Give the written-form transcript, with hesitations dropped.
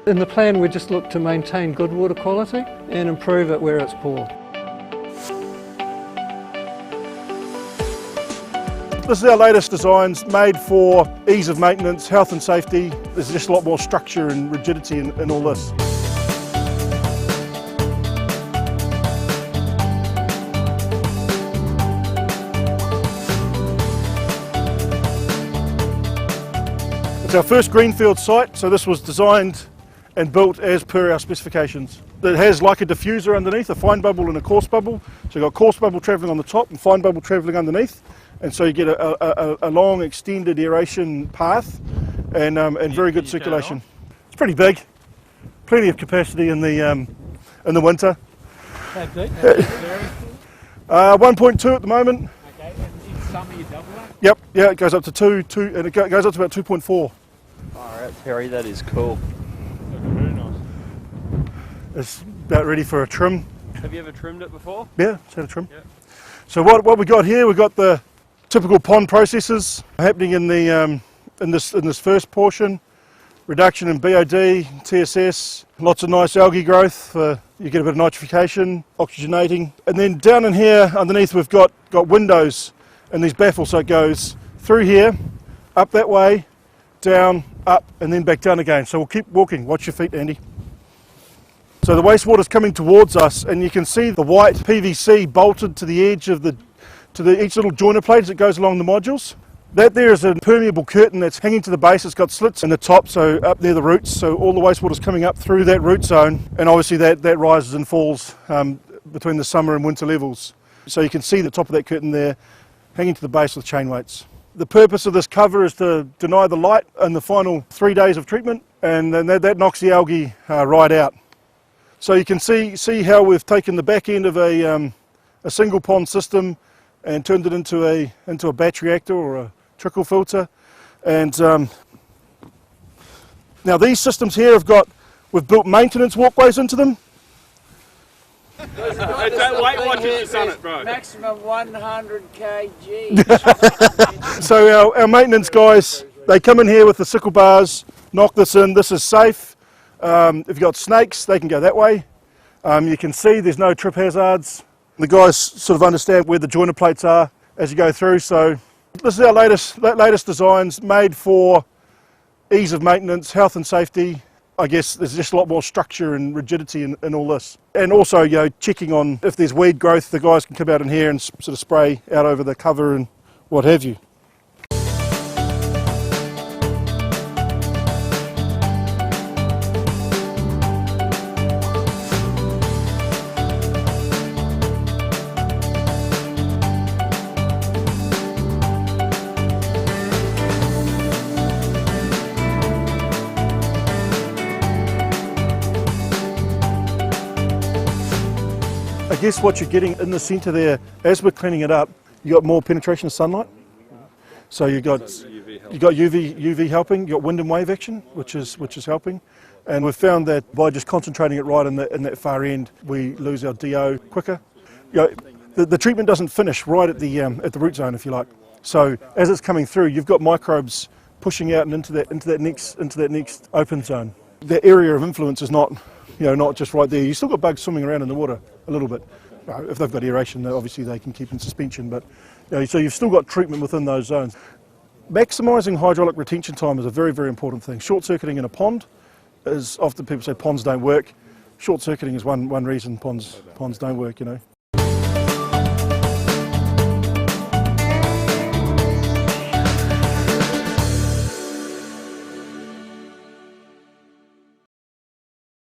In the plan, we just look to maintain good water quality and improve it where it's poor. This is our latest designs, made for ease of maintenance, health and safety. There's just a lot more structure and rigidity in all this. It's our first greenfield site, so this was designed and built as per our specifications. It has like a diffuser underneath, a fine bubble and a coarse bubble. So you've got coarse bubble travelling on the top and fine bubble travelling underneath. And so you get a long extended aeration path and very good circulation. It's pretty big, plenty of capacity in the winter. How deep? 1.2 at the moment. Okay, and in summer you double that? Yep, yeah, it goes up to 2, and it goes up to about 2.4. Alright, Terry, that is cool. Very nice. It's about ready for a trim. Have you ever trimmed it before? Yeah, it's had a trim. Yep. So what we got here, we've got the typical pond processes happening in the in this first portion. Reduction in BOD, TSS, lots of nice algae growth. You get a bit of nitrification, oxygenating, and then down in here underneath we've got windows and these baffles, so it goes through here, up that way, down, up, and then back down again. So we'll keep walking. Watch your feet, Andy. So the wastewater's coming towards us, and you can see the white PVC bolted to the edge of each little joiner plate as it goes along the modules. That there is a permeable curtain that's hanging to the base. It's got slits in the top, so up near the roots, so all the wastewater's coming up through that root zone, and obviously that rises and falls between the summer and winter levels. So you can see the top of that curtain there hanging to the base with chain weights. The purpose of this cover is to deny the light in the final 3 days of treatment, and then that knocks the algae right out. So you can see how we've taken the back end of a single pond system and turned it into a batch reactor or a trickle filter. And now these systems here we've built maintenance walkways into them. Don't Weight Watchers on it, bro. Maximum 100 kg. So our maintenance guys, they come in here with the sickle bars, knock this in. This is safe. If you've got snakes, they can go that way. You can see there's no trip hazards. The guys sort of understand where the joiner plates are as you go through. So this is our latest designs, made for ease of maintenance, health and safety. I guess there's just a lot more structure and rigidity in all this. And also, checking on if there's weed growth, the guys can come out in here and sort of spray out over the cover and what have you. I guess what you're getting in the centre there, as we're cleaning it up, you got more penetration of sunlight. So you got UV helping, you got wind and wave action, which is helping. And we've found that by just concentrating it right in that far end, we lose our DO quicker. The treatment doesn't finish right at the root zone, if you like. So as it's coming through, you've got microbes pushing out and into that next open zone. The area of influence is not just right there. You've still got bugs swimming around in the water a little bit. If they've got aeration, obviously they can keep in suspension, but so you've still got treatment within those zones. Maximising hydraulic retention time is a very, very important thing. Short-circuiting in a pond is often people say ponds don't work. Short-circuiting is one reason ponds don't work,